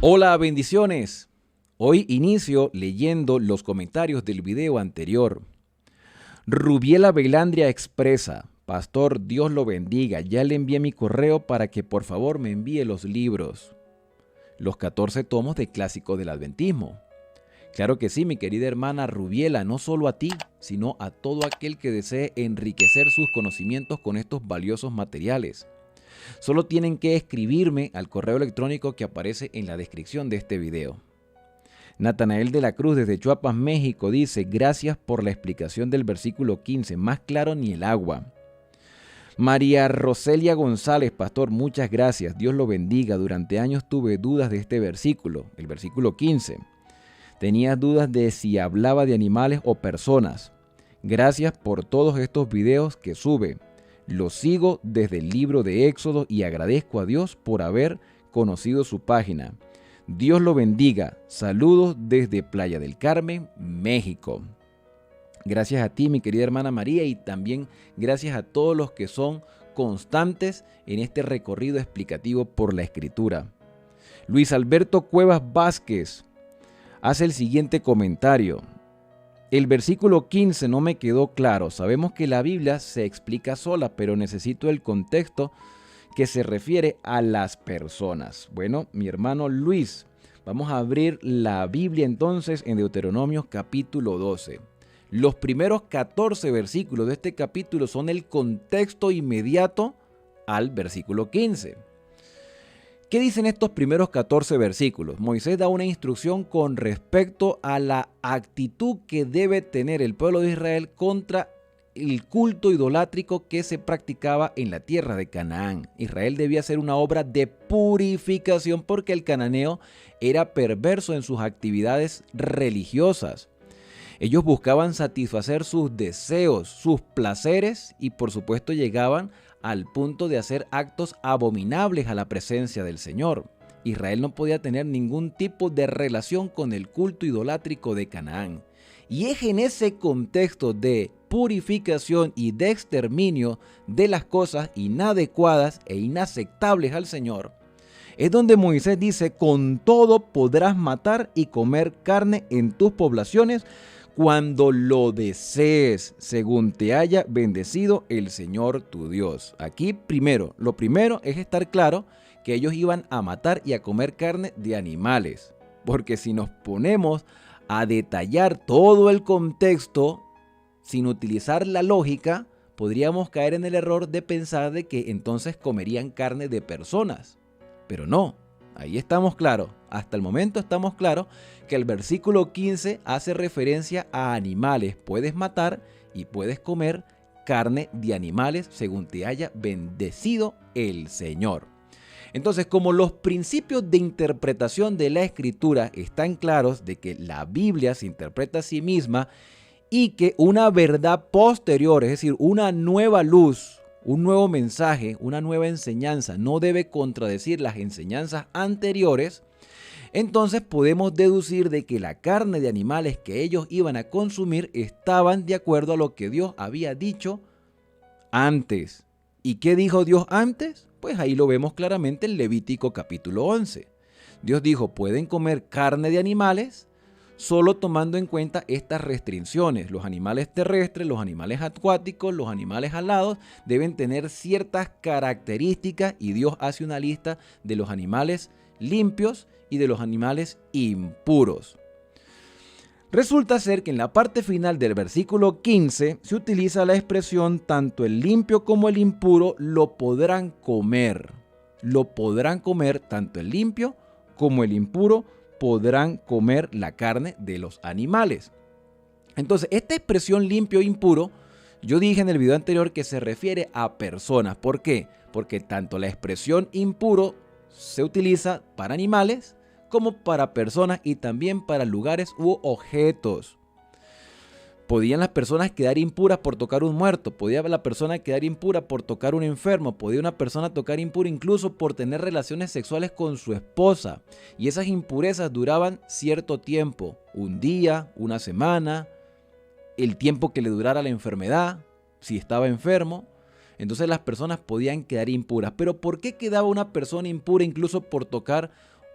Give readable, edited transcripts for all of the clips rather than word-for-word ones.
Hola, bendiciones. Hoy inicio leyendo los comentarios del video anterior. Rubiela Belandria expresa: Pastor, Dios lo bendiga. Ya le envié mi correo para que por favor me envíe los libros. Los 14 tomos de Clásicos del Adventismo. Claro que sí, mi querida hermana Rubiela, no solo a ti, sino a todo aquel que desee enriquecer sus conocimientos con estos valiosos materiales. Solo tienen que escribirme al correo electrónico que aparece en la descripción de este video. Natanael de la Cruz desde Chiapas, México dice: gracias por la explicación del versículo 15, más claro ni el agua. María Roselia González: Pastor, muchas gracias, Dios lo bendiga. Durante años tuve dudas de este versículo, el versículo 15. Tenía dudas de si hablaba de animales o personas. Gracias por todos estos videos que sube. Los sigo desde el libro de Éxodo y agradezco a Dios por haber conocido su página. Dios lo bendiga. Saludos desde Playa del Carmen, México. Gracias a ti, mi querida hermana María, y también gracias a todos los que son constantes en este recorrido explicativo por la Escritura. Luis Alberto Cuevas Vázquez hace el siguiente comentario. El versículo 15 no me quedó claro. Sabemos que la Biblia se explica sola, pero necesito el contexto que se refiere a las personas. Bueno, mi hermano Luis, vamos a abrir la Biblia entonces en Deuteronomio capítulo 12. Los primeros 14 versículos de este capítulo son el contexto inmediato al versículo 15. ¿Qué dicen estos primeros 14 versículos? Moisés da una instrucción con respecto a la actitud que debe tener el pueblo de Israel contra el culto idolátrico que se practicaba en la tierra de Canaán. Israel debía hacer una obra de purificación porque el cananeo era perverso en sus actividades religiosas. Ellos buscaban satisfacer sus deseos, sus placeres y por supuesto llegaban al punto de hacer actos abominables a la presencia del Señor. Israel no podía tener ningún tipo de relación con el culto idolátrico de Canaán. Y es en ese contexto de purificación y de exterminio de las cosas inadecuadas e inaceptables al Señor, es donde Moisés dice: con todo podrás matar y comer carne en tus poblaciones cuando lo desees, según te haya bendecido el Señor tu Dios. Aquí lo primero es estar claro que ellos iban a matar y a comer carne de animales. Porque si nos ponemos a detallar todo el contexto sin utilizar la lógica, podríamos caer en el error de pensar de que entonces comerían carne de personas. Pero no. Ahí estamos claros, hasta el momento estamos claros que el versículo 15 hace referencia a animales. Puedes matar y puedes comer carne de animales según te haya bendecido el Señor. Entonces, como los principios de interpretación de la Escritura están claros de que la Biblia se interpreta a sí misma y que una verdad posterior, es decir, una nueva luz, un nuevo mensaje, una nueva enseñanza no debe contradecir las enseñanzas anteriores, entonces podemos deducir de que la carne de animales que ellos iban a consumir estaban de acuerdo a lo que Dios había dicho antes. ¿Y qué dijo Dios antes? Pues ahí lo vemos claramente en Levítico capítulo 11. Dios dijo: pueden comer carne de animales, solo tomando en cuenta estas restricciones. Los animales terrestres, los animales acuáticos, los animales alados deben tener ciertas características y Dios hace una lista de los animales limpios y de los animales impuros. Resulta ser que en la parte final del versículo 15 se utiliza la expresión: tanto el limpio como el impuro lo podrán comer. Lo podrán comer, tanto el limpio como el impuro podrán comer la carne de los animales. Entonces, esta expresión limpio e impuro, yo dije en el video anterior que se refiere a personas. ¿Por qué? Porque tanto la expresión impuro se utiliza para animales como para personas y también para lugares u objetos. Podían las personas quedar impuras por tocar un muerto, podía la persona quedar impura por tocar un enfermo, podía una persona tocar impura incluso por tener relaciones sexuales con su esposa. Y esas impurezas duraban cierto tiempo, un día, una semana, el tiempo que le durara la enfermedad, si estaba enfermo. Entonces las personas podían quedar impuras. Pero ¿por qué quedaba una persona impura incluso por tocar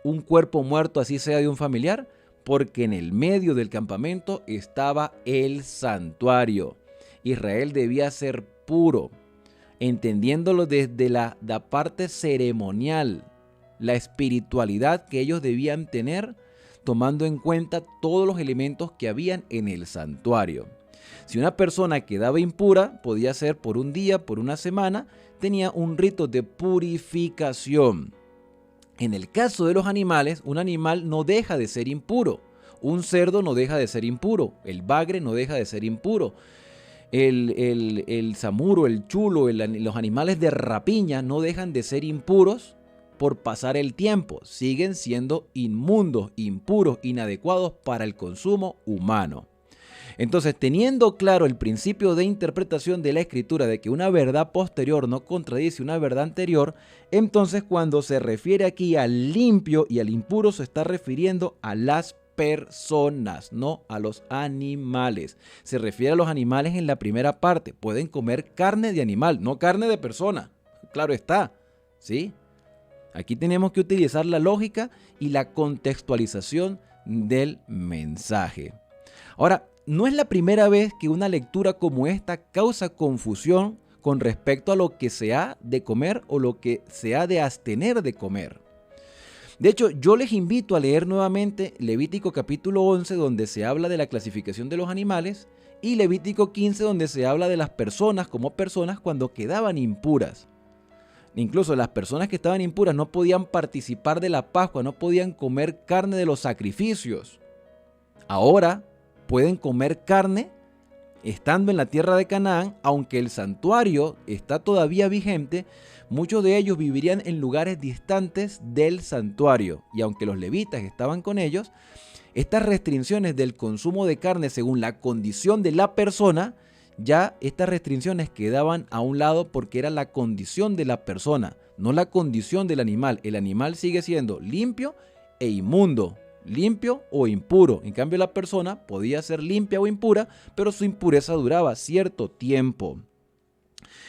un cuerpo muerto, así sea de un familiar? Porque en el medio del campamento estaba el santuario. Israel debía ser puro, entendiéndolo desde la parte ceremonial, la espiritualidad que ellos debían tener, tomando en cuenta todos los elementos que habían en el santuario. Si una persona quedaba impura, podía ser por un día, por una semana, tenía un rito de purificación. En el caso de los animales, un animal no deja de ser impuro. Un cerdo no deja de ser impuro. El bagre no deja de ser impuro. El samuro, el chulo, los animales de rapiña no dejan de ser impuros por pasar el tiempo. Siguen siendo inmundos, impuros, inadecuados para el consumo humano. Entonces, teniendo claro el principio de interpretación de la Escritura de que una verdad posterior no contradice una verdad anterior, entonces cuando se refiere aquí al limpio y al impuro se está refiriendo a las personas, no a los animales. Se refiere a los animales en la primera parte. Pueden comer carne de animal, no carne de persona. Claro está, ¿sí? Aquí tenemos que utilizar la lógica y la contextualización del mensaje. Ahora, no es la primera vez que una lectura como esta causa confusión con respecto a lo que se ha de comer o lo que se ha de abstener de comer. De hecho, yo les invito a leer nuevamente Levítico capítulo 11, donde se habla de la clasificación de los animales, y Levítico 15, donde se habla de las personas como personas cuando quedaban impuras. Incluso las personas que estaban impuras no podían participar de la Pascua, no podían comer carne de los sacrificios. Ahora pueden comer carne estando en la tierra de Canaán, aunque el santuario está todavía vigente. Muchos de ellos vivirían en lugares distantes del santuario, y aunque los levitas estaban con ellos, estas restricciones del consumo de carne según la condición de la persona, ya estas restricciones quedaban a un lado porque era la condición de la persona, no la condición del animal. El animal sigue siendo limpio e inmundo, limpio o impuro. En cambio, la persona podía ser limpia o impura, pero su impureza duraba cierto tiempo.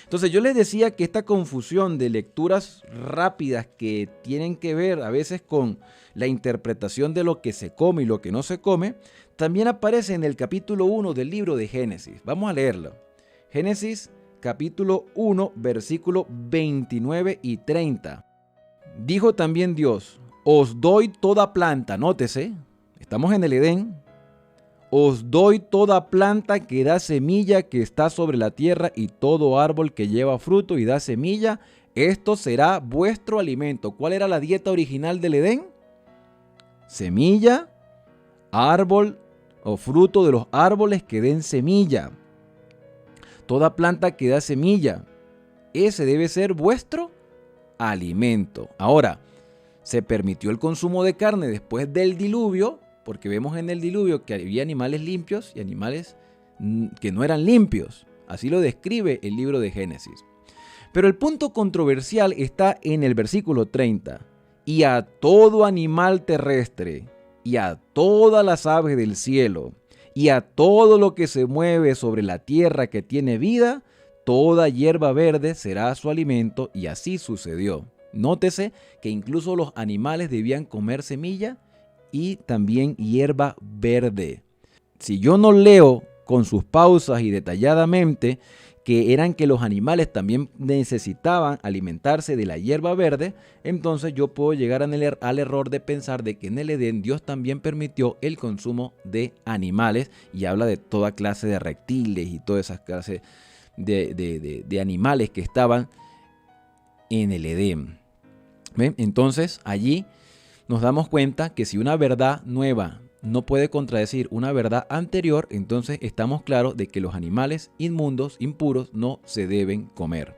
Entonces yo les decía que esta confusión de lecturas rápidas que tienen que ver a veces con la interpretación de lo que se come y lo que no se come, también aparece en el capítulo 1 del libro de Génesis. Vamos a leerlo. Génesis capítulo 1, versículo 29 y 30. Dijo también Dios: os doy toda planta, nótese, estamos en el Edén. Os doy toda planta que da semilla que está sobre la tierra y todo árbol que lleva fruto y da semilla, esto será vuestro alimento. ¿Cuál era la dieta original del Edén? Semilla, árbol o fruto de los árboles que den semilla. Toda planta que da semilla, ese debe ser vuestro alimento. Ahora, se permitió el consumo de carne después del diluvio, porque vemos en el diluvio que había animales limpios y animales que no eran limpios. Así lo describe el libro de Génesis. Pero el punto controversial está en el versículo 30. Y a todo animal terrestre, y a todas las aves del cielo, y a todo lo que se mueve sobre la tierra que tiene vida, toda hierba verde será su alimento, y así sucedió. Nótese que incluso los animales debían comer semilla y también hierba verde. Si yo no leo con sus pausas y detalladamente que eran que los animales también necesitaban alimentarse de la hierba verde, entonces yo puedo llegar al error de pensar de que en el Edén Dios también permitió el consumo de animales, y habla de toda clase de reptiles y todas esas clases de animales que estaban en el Edén. ¿Ven? Entonces allí nos damos cuenta que si una verdad nueva no puede contradecir una verdad anterior, entonces estamos claros de que los animales inmundos, impuros, no se deben comer.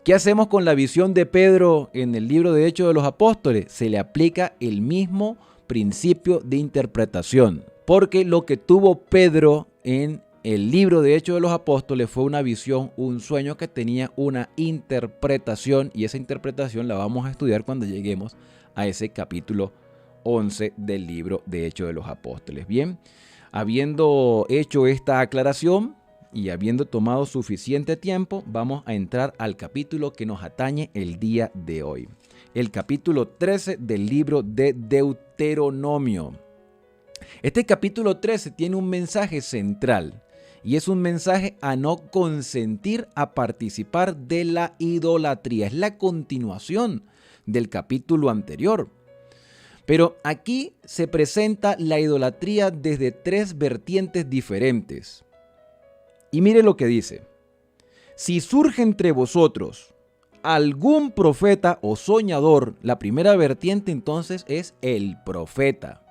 ¿Qué hacemos con la visión de Pedro en el libro de Hechos de los Apóstoles? Se le aplica el mismo principio de interpretación, porque lo que tuvo Pedro en el libro de Hechos de los Apóstoles fue una visión, un sueño que tenía una interpretación, y esa interpretación la vamos a estudiar cuando lleguemos a ese capítulo 11 del libro de Hechos de los Apóstoles. Bien, habiendo hecho esta aclaración y habiendo tomado suficiente tiempo, vamos a entrar al capítulo que nos atañe el día de hoy. el capítulo 13 del libro de Deuteronomio. Este capítulo 13 tiene un mensaje central y es un mensaje a no consentir a participar de la idolatría. Es la continuación del capítulo anterior. Pero aquí se presenta la idolatría desde tres vertientes diferentes. Y mire lo que dice. Si surge entre vosotros algún profeta o soñador, la primera vertiente entonces es el profeta.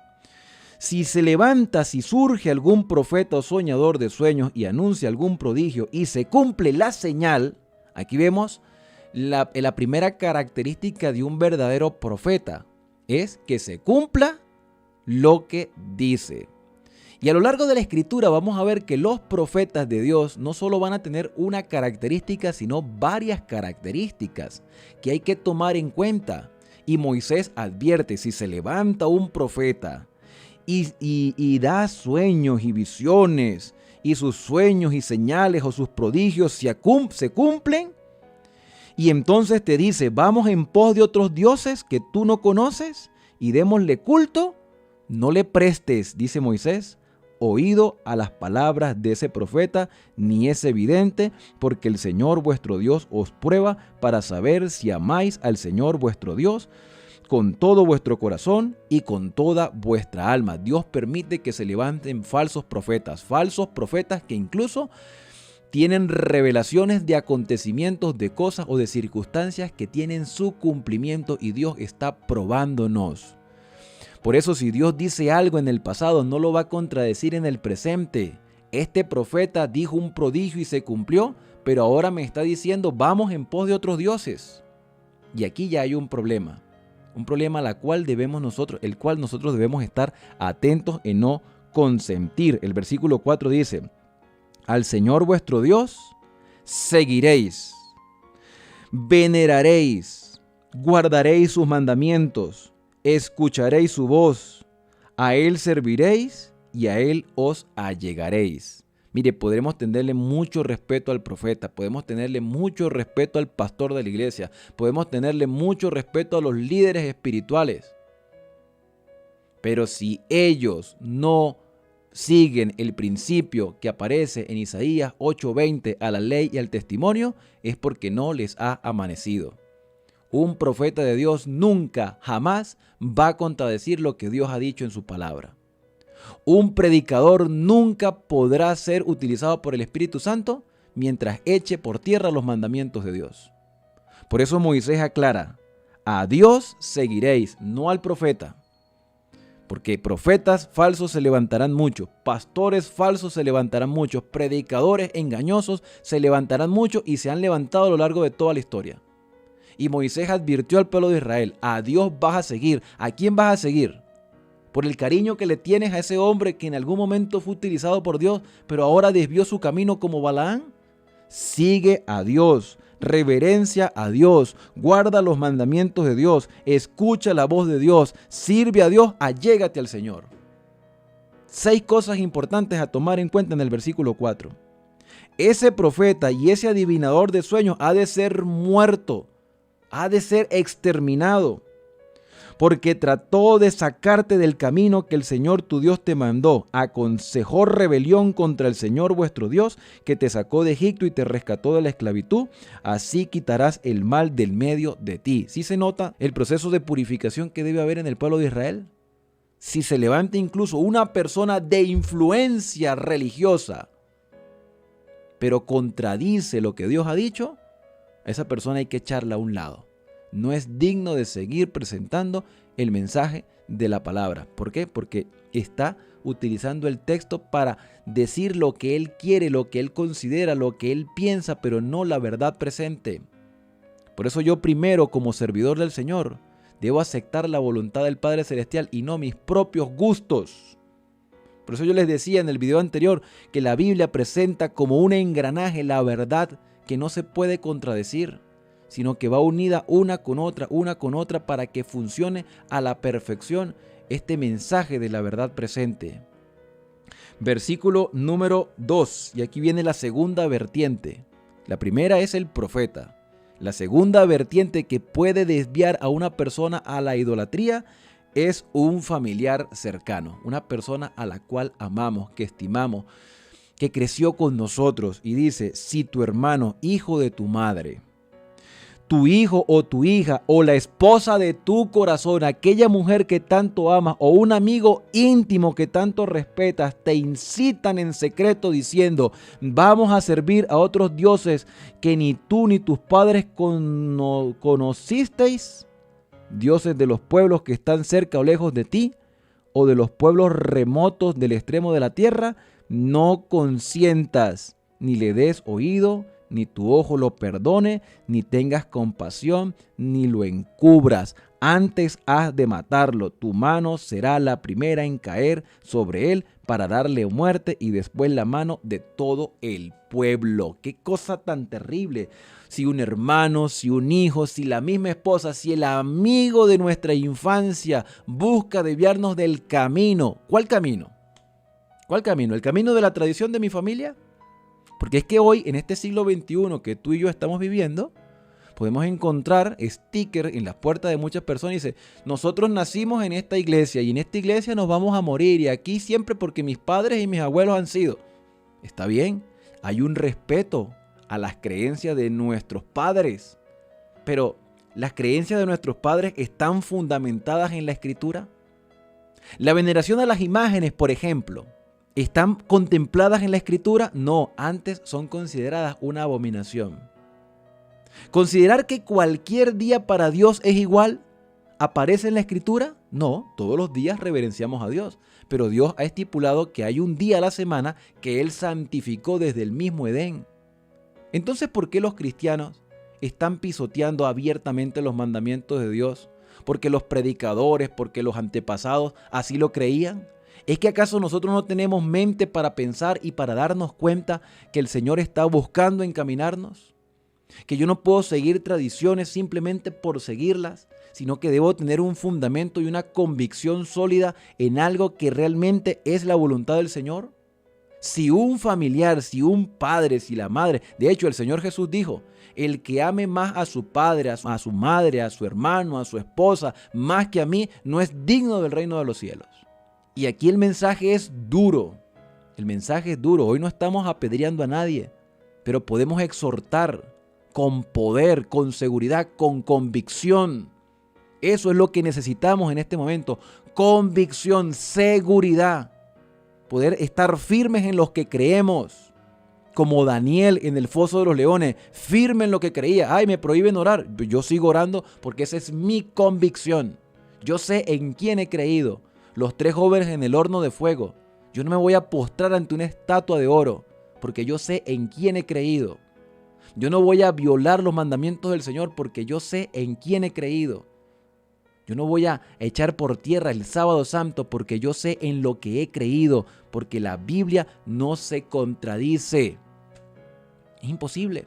Si surge algún profeta o soñador de sueños y anuncia algún prodigio y se cumple la señal, aquí vemos la primera característica de un verdadero profeta, es que se cumpla lo que dice. Y a lo largo de la escritura vamos a ver que los profetas de Dios no solo van a tener una característica, sino varias características que hay que tomar en cuenta. Y Moisés advierte, si se levanta un profeta y da sueños y visiones, y sus sueños y señales o sus prodigios se cumplen, y entonces te dice, vamos en pos de otros dioses que tú no conoces y démosle culto, no le prestes, dice Moisés, oído a las palabras de ese profeta, ni es evidente, porque el Señor vuestro Dios os prueba para saber si amáis al Señor vuestro Dios con todo vuestro corazón y con toda vuestra alma. Dios permite que se levanten falsos profetas que incluso tienen revelaciones de acontecimientos, de cosas o de circunstancias que tienen su cumplimiento y Dios está probándonos. Por eso si Dios dice algo en el pasado, no lo va a contradecir en el presente. Este profeta dijo un prodigio y se cumplió, pero ahora me está diciendo vamos en pos de otros dioses. Y aquí ya hay un problema el cual nosotros debemos estar atentos en no consentir. El versículo 4 dice, al Señor vuestro Dios seguiréis, veneraréis, guardaréis sus mandamientos, escucharéis su voz, a Él serviréis y a Él os allegaréis. Mire, podremos tenerle mucho respeto al profeta, podemos tenerle mucho respeto al pastor de la iglesia, podemos tenerle mucho respeto a los líderes espirituales. Pero si ellos no siguen el principio que aparece en Isaías 8:20 a la ley y al testimonio, es porque no les ha amanecido. Un profeta de Dios nunca, jamás va a contradecir lo que Dios ha dicho en su palabra. Un predicador nunca podrá ser utilizado por el Espíritu Santo mientras eche por tierra los mandamientos de Dios. Por eso Moisés aclara, a Dios seguiréis, no al profeta. Porque profetas falsos se levantarán muchos, pastores falsos se levantarán muchos, predicadores engañosos se levantarán muchos y se han levantado a lo largo de toda la historia. Y Moisés advirtió al pueblo de Israel, a Dios vas a seguir. ¿A quién vas a seguir? Por el cariño que le tienes a ese hombre que en algún momento fue utilizado por Dios, pero ahora desvió su camino como Balaán. Sigue a Dios, reverencia a Dios, guarda los mandamientos de Dios, escucha la voz de Dios, sirve a Dios, allégate al Señor. 6 cosas importantes a tomar en cuenta en el versículo 4. Ese profeta y ese adivinador de sueños ha de ser muerto, ha de ser exterminado, porque trató de sacarte del camino que el Señor tu Dios te mandó, aconsejó rebelión contra el Señor vuestro Dios, que te sacó de Egipto y te rescató de la esclavitud, así quitarás el mal del medio de ti. ¿Sí se nota el proceso de purificación que debe haber en el pueblo de Israel? Si se levanta incluso una persona de influencia religiosa, pero contradice lo que Dios ha dicho, a esa persona hay que echarla a un lado. No es digno de seguir presentando el mensaje de la palabra. ¿Por qué? Porque está utilizando el texto para decir lo que él quiere, lo que él considera, lo que él piensa, pero no la verdad presente. Por eso yo primero, como servidor del Señor, debo aceptar la voluntad del Padre Celestial y no mis propios gustos. Por eso yo les decía en el video anterior que la Biblia presenta como un engranaje la verdad que no se puede contradecir, sino que va unida una con otra para que funcione a la perfección este mensaje de la verdad presente. Versículo número 2, y aquí viene la segunda vertiente. La primera es el profeta, La segunda vertiente que puede desviar a una persona a la idolatría es un familiar cercano, una persona a la cual amamos, que estimamos, que creció con nosotros. Y dice, si tu hermano, hijo de tu madre, tu hijo o tu hija o la esposa de tu corazón, aquella mujer que tanto amas o un amigo íntimo que tanto respetas, te incitan en secreto diciendo, vamos a servir a otros dioses que ni tú ni tus padres conocisteis, dioses de los pueblos que están cerca o lejos de ti, o de los pueblos remotos del extremo de la tierra, no consientas ni le des oído, ni tu ojo lo perdone, ni tengas compasión, ni lo encubras. Antes has de matarlo. Tu mano será la primera en caer sobre él para darle muerte y después la mano de todo el pueblo. ¡Qué cosa tan terrible! Si un hermano, si un hijo, si la misma esposa, si el amigo de nuestra infancia busca desviarnos del camino. ¿Cuál camino? ¿Cuál camino? ¿El camino de la tradición de mi familia? Porque es que hoy, en este siglo XXI que tú y yo estamos viviendo, podemos encontrar stickers en las puertas de muchas personas y dice, nosotros nacimos en esta iglesia y en esta iglesia nos vamos a morir y aquí siempre porque mis padres y mis abuelos han sido. Está bien, hay un respeto a las creencias de nuestros padres, pero ¿las creencias de nuestros padres están fundamentadas en la Escritura? La veneración a las imágenes, por ejemplo, ¿están contempladas en la Escritura? No, antes son consideradas una abominación. ¿Considerar que cualquier día para Dios es igual aparece en la Escritura? No, todos los días reverenciamos a Dios, pero Dios ha estipulado que hay un día a la semana que Él santificó desde el mismo Edén. Entonces, ¿por qué los cristianos están pisoteando abiertamente los mandamientos de Dios? ¿Porque los predicadores, porque los antepasados así lo creían? ¿Es que acaso nosotros no tenemos mente para pensar y para darnos cuenta que el Señor está buscando encaminarnos? Que yo no puedo seguir tradiciones simplemente por seguirlas, sino que debo tener un fundamento y una convicción sólida en algo que realmente es la voluntad del Señor. Si un familiar, si un padre, si la madre, de hecho el Señor Jesús dijo, el que ame más a su padre, a su madre, a su hermano, a su esposa, más que a mí, no es digno del reino de los cielos. Y aquí el mensaje es duro. El mensaje es duro. Hoy no estamos apedreando a nadie, pero podemos exhortar con poder, con seguridad, con convicción. Eso es lo que necesitamos en este momento. Convicción, seguridad. Poder estar firmes en lo que creemos. Como Daniel en el foso de los leones, firme en lo que creía. Ay, me prohíben orar. Yo sigo orando porque esa es mi convicción. Yo sé en quién he creído. Los 3 jóvenes en el horno de fuego. Yo no me voy a postrar ante una estatua de oro, porque yo sé en quién he creído. Yo no voy a violar los mandamientos del Señor, porque yo sé en quién he creído. Yo no voy a echar por tierra el sábado santo, porque yo sé en lo que he creído, porque la Biblia no se contradice. Es imposible.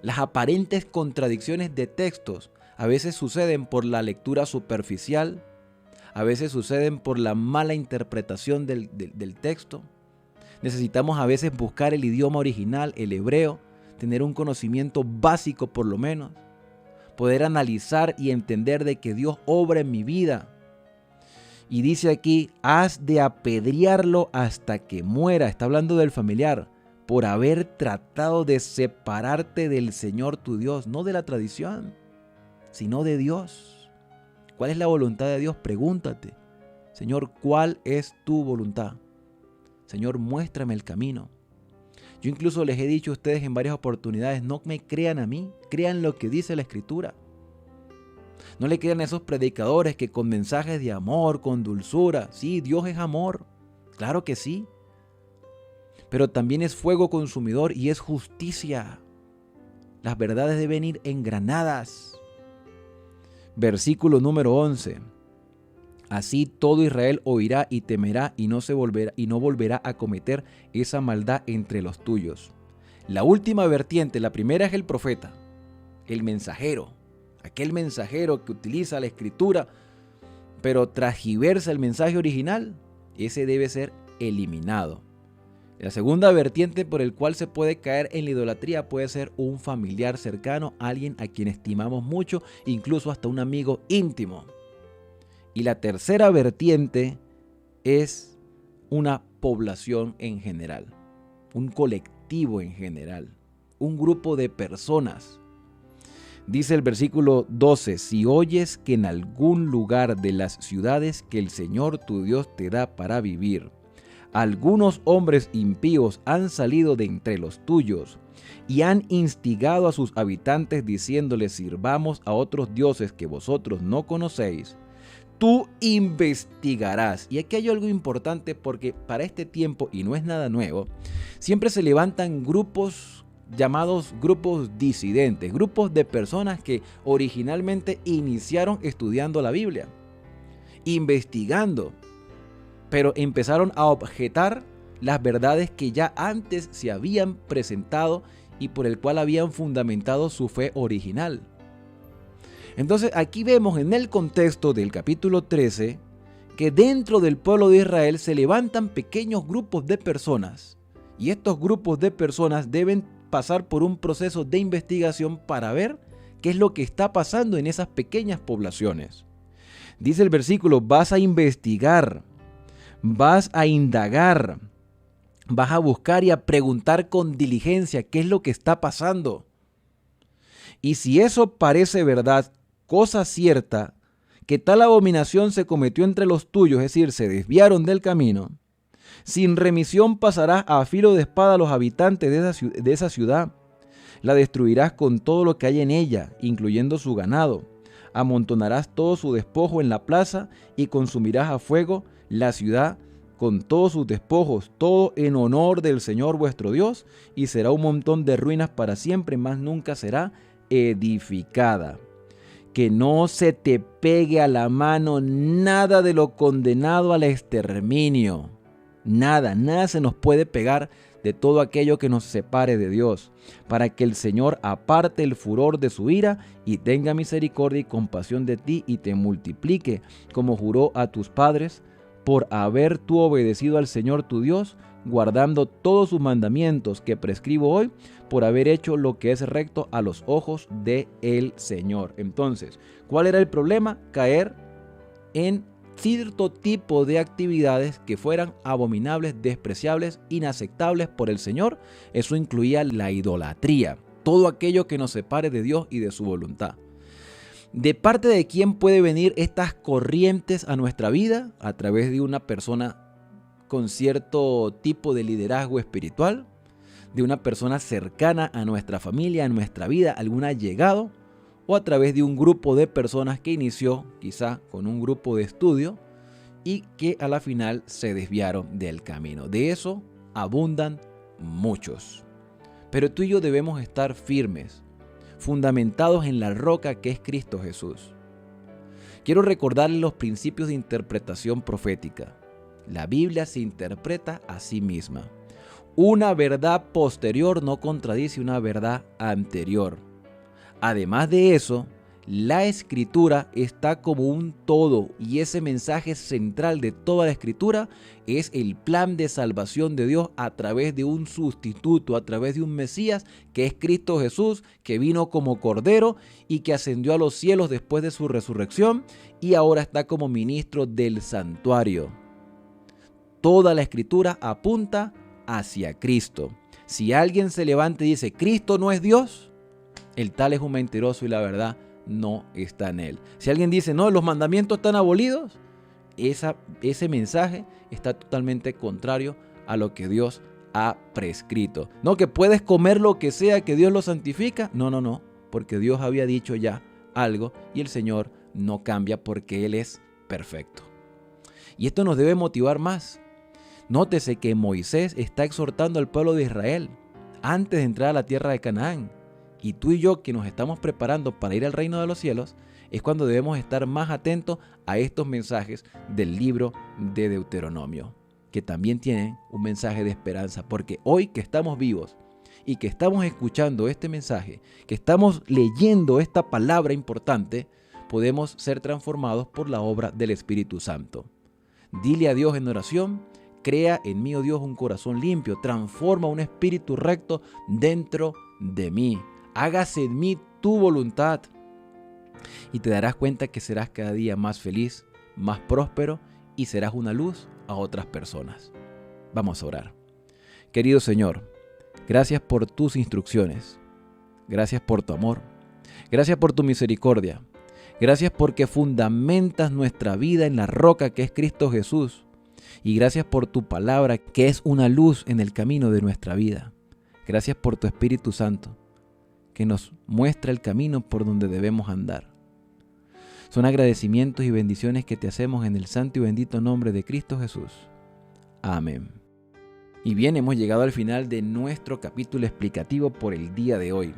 Las aparentes contradicciones de textos a veces suceden por la lectura superficial, a veces suceden por la mala interpretación del texto. Necesitamos a veces buscar el idioma original, el hebreo, tener un conocimiento básico por lo menos, poder analizar y entender de que Dios obra en mi vida. Y dice aquí, has de apedrearlo hasta que muera. Está hablando del familiar, por haber tratado de separarte del Señor tu Dios, no de la tradición, sino de Dios. ¿Cuál es la voluntad de Dios? Pregúntate. Señor, ¿cuál es tu voluntad? Señor, muéstrame el camino. Yo incluso les he dicho a ustedes en varias oportunidades, no me crean a mí, crean lo que dice la Escritura. No le crean a esos predicadores que con mensajes de amor, con dulzura, sí, Dios es amor, claro que sí. Pero también es fuego consumidor y es justicia. Las verdades deben ir engranadas. Versículo número 11. Así todo Israel oirá y temerá y no volverá a cometer esa maldad entre los tuyos. La última vertiente, la primera es el profeta, el mensajero, aquel mensajero que utiliza la Escritura, pero transgiversa el mensaje original. Ese debe ser eliminado. La segunda vertiente por el cual se puede caer en la idolatría puede ser un familiar cercano, alguien a quien estimamos mucho, incluso hasta un amigo íntimo. Y la tercera vertiente es una población en general, un colectivo en general, un grupo de personas. Dice el versículo 12, si oyes que en algún lugar de las ciudades que el Señor tu Dios te da para vivir, algunos hombres impíos han salido de entre los tuyos y han instigado a sus habitantes diciéndoles sirvamos a otros dioses que vosotros no conocéis, tú investigarás. Y aquí hay algo importante porque para este tiempo, y no es nada nuevo, siempre se levantan grupos llamados grupos disidentes, grupos de personas que originalmente iniciaron estudiando la Biblia, investigando, pero empezaron a objetar las verdades que ya antes se habían presentado y por el cual habían fundamentado su fe original. Entonces aquí vemos en el contexto del capítulo 13 que dentro del pueblo de Israel se levantan pequeños grupos de personas y estos grupos de personas deben pasar por un proceso de investigación para ver qué es lo que está pasando en esas pequeñas poblaciones. Dice el versículo, vas a investigar, vas a indagar, vas a buscar y a preguntar con diligencia qué es lo que está pasando. Y si eso parece verdad, cosa cierta, que tal abominación se cometió entre los tuyos, es decir, se desviaron del camino, sin remisión pasarás a filo de espada a los habitantes de esa ciudad. La destruirás con todo lo que hay en ella, incluyendo su ganado. Amontonarás todo su despojo en la plaza y consumirás a fuego la ciudad con todos sus despojos, todo en honor del Señor vuestro Dios, y será un montón de ruinas para siempre, más nunca será edificada. Que no se te pegue a la mano nada de lo condenado al exterminio. Nada se nos puede pegar de todo aquello que nos separe de Dios, para que el Señor aparte el furor de su ira y tenga misericordia y compasión de ti y te multiplique, como juró a tus padres, por haber tú obedecido al Señor tu Dios, guardando todos sus mandamientos que prescribo hoy, por haber hecho lo que es recto a los ojos del Señor. Entonces, ¿cuál era el problema? Caer en cierto tipo de actividades que fueran abominables, despreciables, inaceptables por el Señor. Eso incluía la idolatría, todo aquello que nos separe de Dios y de su voluntad. ¿De parte de quién puede venir estas corrientes a nuestra vida? A través de una persona con cierto tipo de liderazgo espiritual, de una persona cercana a nuestra familia, a nuestra vida, algún allegado, o a través de un grupo de personas que inició quizá con un grupo de estudio y que a la final se desviaron del camino. De eso abundan muchos. Pero tú y yo debemos estar firmes, fundamentados en la roca que es Cristo Jesús. Quiero recordarles los principios de interpretación profética. La Biblia se interpreta a sí misma. Una verdad posterior no contradice una verdad anterior. Además de eso, la Escritura está como un todo y ese mensaje central de toda la Escritura es el plan de salvación de Dios a través de un sustituto, a través de un Mesías que es Cristo Jesús, que vino como Cordero y que ascendió a los cielos después de su resurrección y ahora está como ministro del santuario. Toda la Escritura apunta hacia Cristo. Si alguien se levanta y dice, Cristo no es Dios, el tal es un mentiroso y la verdad no está en él. Si alguien dice, no, los mandamientos están abolidos, ese mensaje está totalmente contrario a lo que Dios ha prescrito. No, que puedes comer lo que sea, que Dios lo santifica. No, porque Dios había dicho ya algo y el Señor no cambia porque Él es perfecto. Y esto nos debe motivar más. Nótese que Moisés está exhortando al pueblo de Israel antes de entrar a la tierra de Canaán. Y tú y yo que nos estamos preparando para ir al reino de los cielos, es cuando debemos estar más atentos a estos mensajes del libro de Deuteronomio, que también tienen un mensaje de esperanza, porque hoy que estamos vivos y que estamos escuchando este mensaje, que estamos leyendo esta palabra importante, podemos ser transformados por la obra del Espíritu Santo. Dile a Dios en oración, Crea en mí, oh Dios, un corazón limpio. Transforma un espíritu recto dentro de mí. Hágase en mí tu voluntad. Y te darás cuenta que serás cada día más feliz, más próspero y serás una luz a otras personas. Vamos a orar. Querido Señor, gracias por tus instrucciones. Gracias por tu amor. Gracias por tu misericordia. Gracias porque fundamentas nuestra vida en la roca que es Cristo Jesús. Y gracias por tu palabra que es una luz en el camino de nuestra vida. Gracias por tu Espíritu Santo que nos muestra el camino por donde debemos andar. Son agradecimientos y bendiciones que te hacemos en el santo y bendito nombre de Cristo Jesús. Amén. Y bien, hemos llegado al final de nuestro capítulo explicativo por el día de hoy.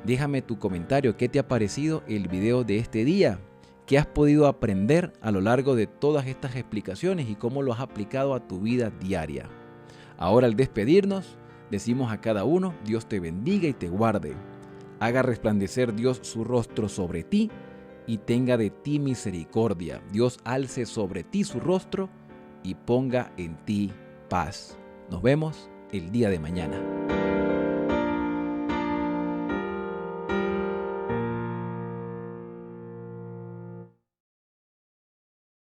Déjame tu comentario, ¿qué te ha parecido el video de este día? ¿Qué has podido aprender a lo largo de todas estas explicaciones y cómo lo has aplicado a tu vida diaria? Ahora, al despedirnos, decimos a cada uno, Dios te bendiga y te guarde. Haga resplandecer Dios su rostro sobre ti y tenga de ti misericordia. Dios alce sobre ti su rostro y ponga en ti paz. Nos vemos el día de mañana.